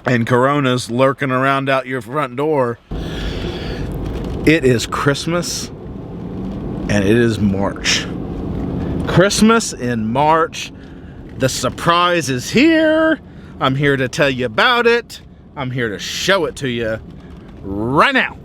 and Coronas lurking around out your front door. It is Christmas and it is March. Christmas in March. The surprise is here. I'm here to tell you about it. I'm here to show it to you right now.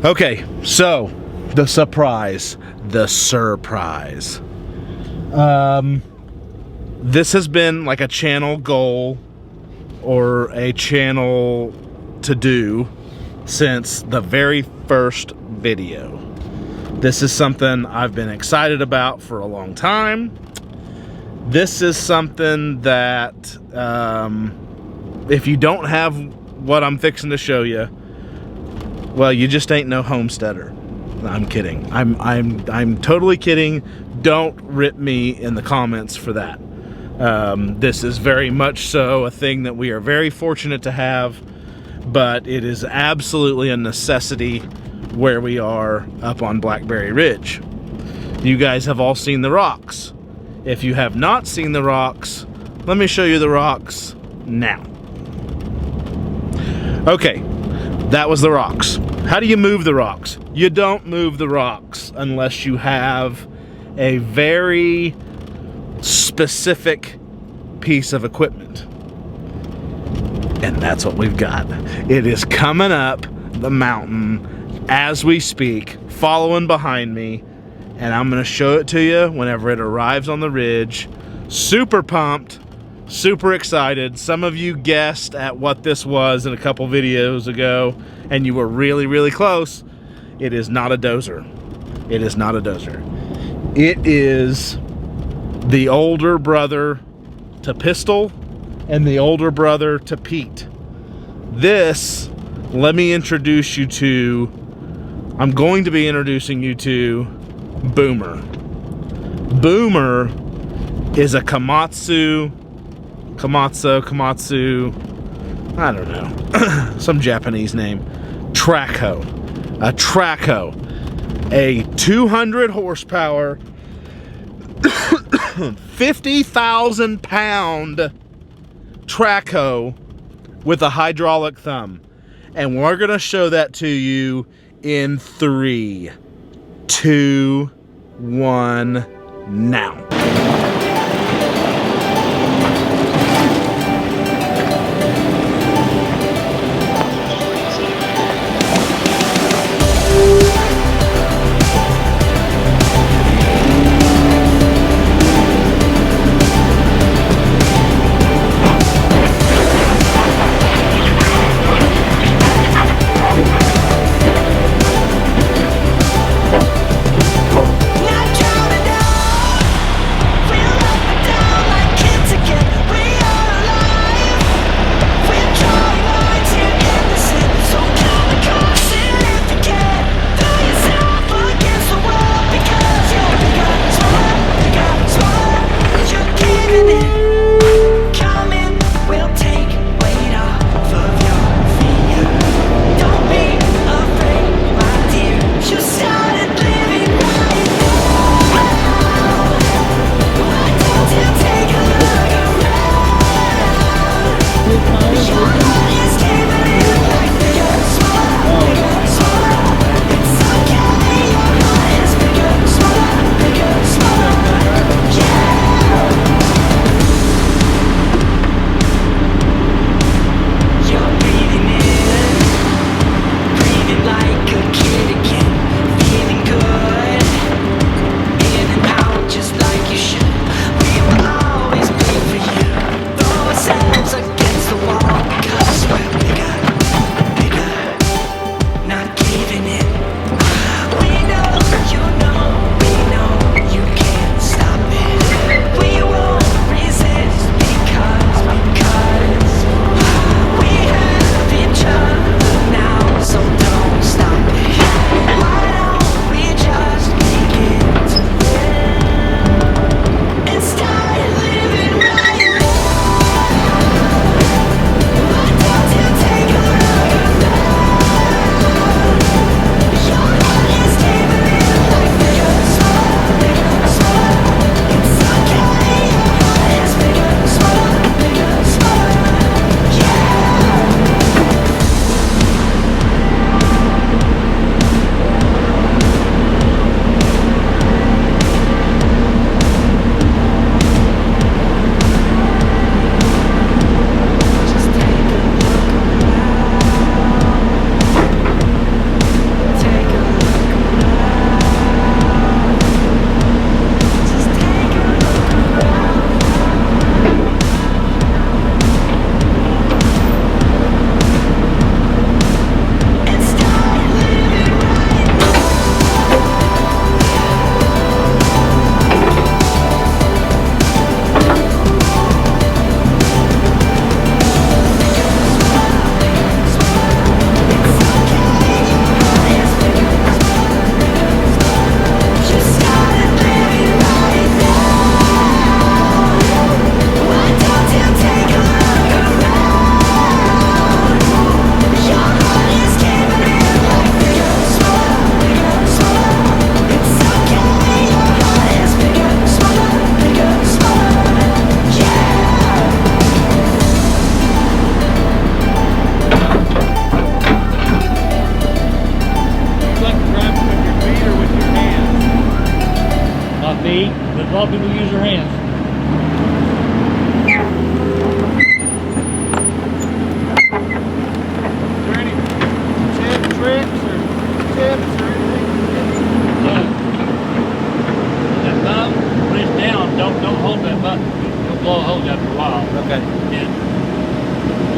Okay, so the surprise. This has been like a channel goal or a channel to do since the very first video. This is something I've been excited about for a long time. This is something that if you don't have what I'm fixing to show you, well, you just ain't no homesteader. I'm kidding. I'm totally kidding. Don't rip me in the comments for that. This is very much so a thing that we are very fortunate to have, but it is absolutely a necessity where we are up on Blackberry Ridge. You guys have all seen the rocks. If you have not seen the rocks, let me show you the rocks now. Okay. That was the rocks. How do you move the rocks? You don't move the rocks unless you have a very specific piece of equipment. And that's what we've got. It is coming up the mountain as we speak, following behind me, and I'm going to show it to you whenever it arrives on the ridge. Super pumped. Super excited. Some of you guessed at what this was in a couple videos ago, and you were really, really close. It is not a dozer. It is not a dozer. It is the older brother to Pistol and the older brother to Pete. This, let me introduce you to, I'm going to be introducing you to Boomer. Boomer is a Komatsu, I don't know, some Japanese name, Traco. A Traco, a 200 horsepower, 50,000 pound Traco with a hydraulic thumb. And we're gonna show that to you in 3, 2, 1, now. A lot of people use their hands. Is there any tricks or tips or anything? That thumb, when it's down, don't hold that button. You'll blow a hole after a while. Okay. And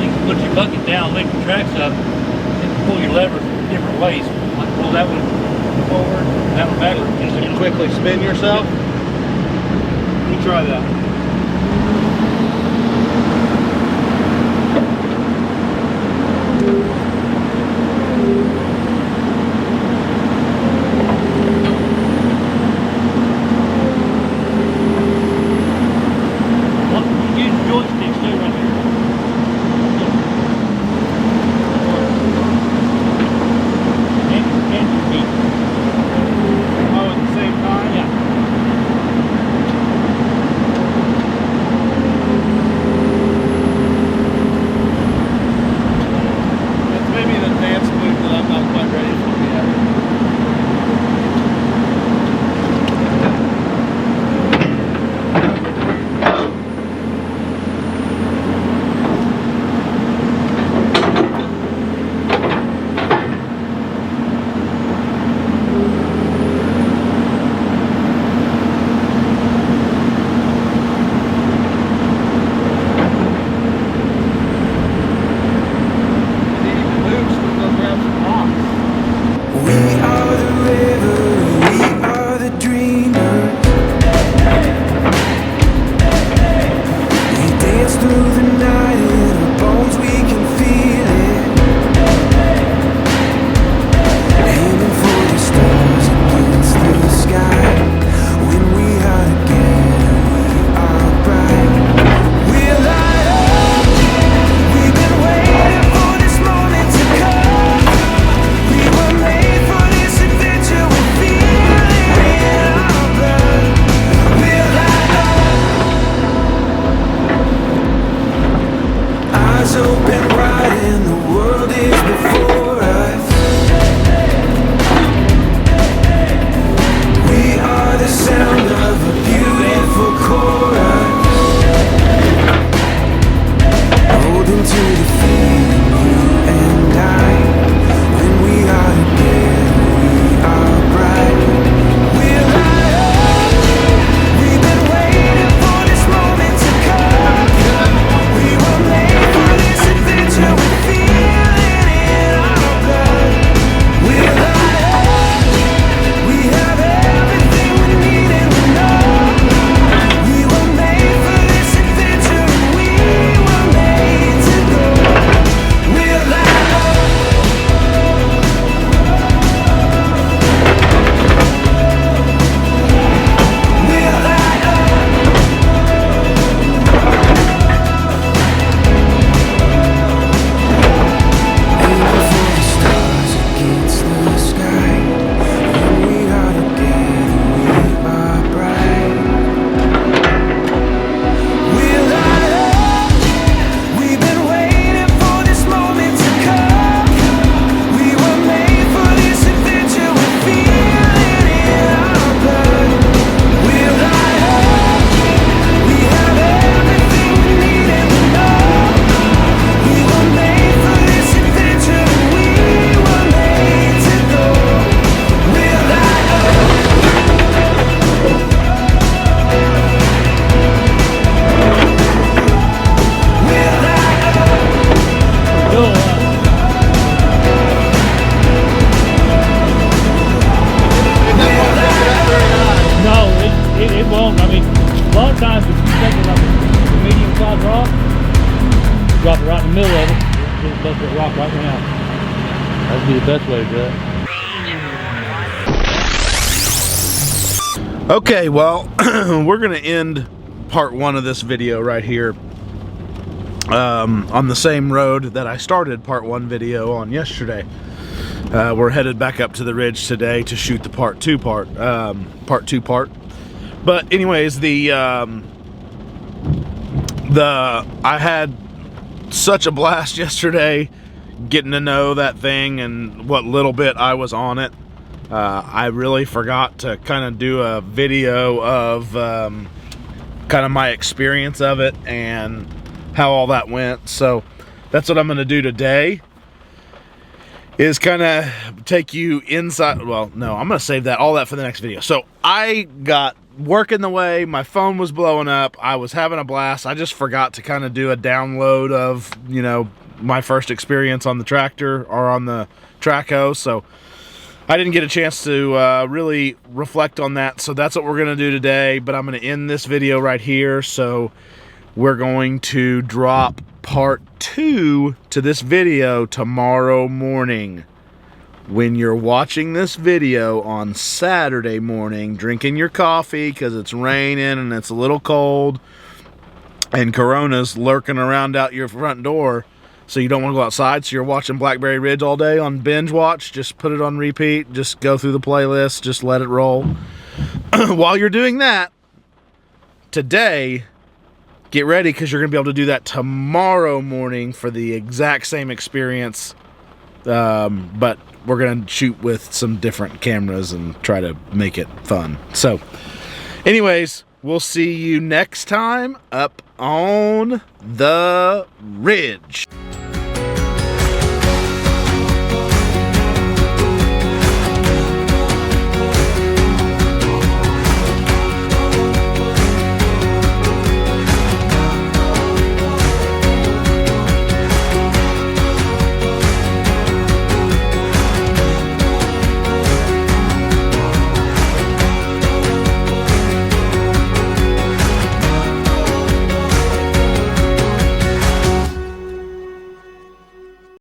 you can put your bucket down, lift your tracks up, and pull your levers different ways. Like pull that one forward, that one backward. And quickly spin yourself. Let me try that. Use joysticks too right here. And your feet. Oh, at the same time? Yeah. It's maybe an advanced move that I'm not quite ready for yet. We are the river, we are the dreamers. We dance through the night in our bones, we can feel it. Aiming for the stars against the sky. When we are together, we are bright. We're light up. We've been waiting for this moment to come. We were made for this adventure, we feel it in our blood. We're light up. Eyes open wide and the world is before us. We are the sound of a beautiful chorus. Holding to the feeling, you and I. When we are together, we are bright. We're light up. We've been waiting for this moment to come. We were made for this adventure, we feel it in our blood. We're light up. We have everything we need and we know. We were made for this adventure and we were made to go. We're light up. We're light up. Aiming for the stars against the sky. When we are together, we are bright. We're light up. We've been waiting for this moment to come. We were made for this adventure, we feel it in our blood. We're light up. We have everything we need and we know. We were made for this adventure and we were made to go. We're light up. We're light up. Cool. No, it won't. I mean, a lot of times if you take it like a medium size rock, drop it right in the middle of it, just let that rock right now. That'd be the best way to do it. Okay, well, we're going to end part one of this video right here on the same road that I started part one video on yesterday. We're headed back up to the ridge today to shoot the part two part. But anyways, I had such a blast yesterday getting to know that thing and what little bit I was on it. I really forgot to kind of do a video of kind of my experience of it and how all that went. So that's what I'm going to do today, is kind of take you inside. Well, no, I'm going to save all that for the next video. So I got work in the way. My phone was blowing up. I was having a blast. I just forgot to kind of do a download of, you know, my first experience on the tractor or on the Traco. So I didn't get a chance to really reflect on that. So that's what we're going to do today. But I'm going to end this video right here. So we're going to drop part 2 to this video tomorrow morning. When you're watching this video on Saturday morning, drinking your coffee because it's raining and it's a little cold and Corona's lurking around out your front door, so you don't want to go outside, so you're watching Blackberry Ridge all day on binge watch, just put it on repeat, just go through the playlist, just let it roll. While you're doing that, today, get ready, because you're going to be able to do that tomorrow morning for the exact same experience, but we're going to shoot with some different cameras and try to make it fun. So, anyways, we'll see you next time up on the ridge.